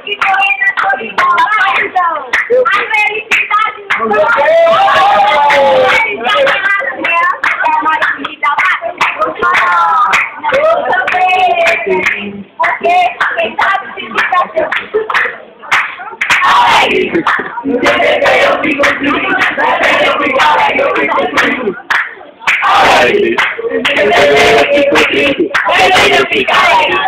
que morrer na solidão. A felicidade não vai. Porque quem sabe se fica seu. Ai, eu fico triste, eu fico alegre, eu fico triste. Ai, eu fico triste, eu fico alegre.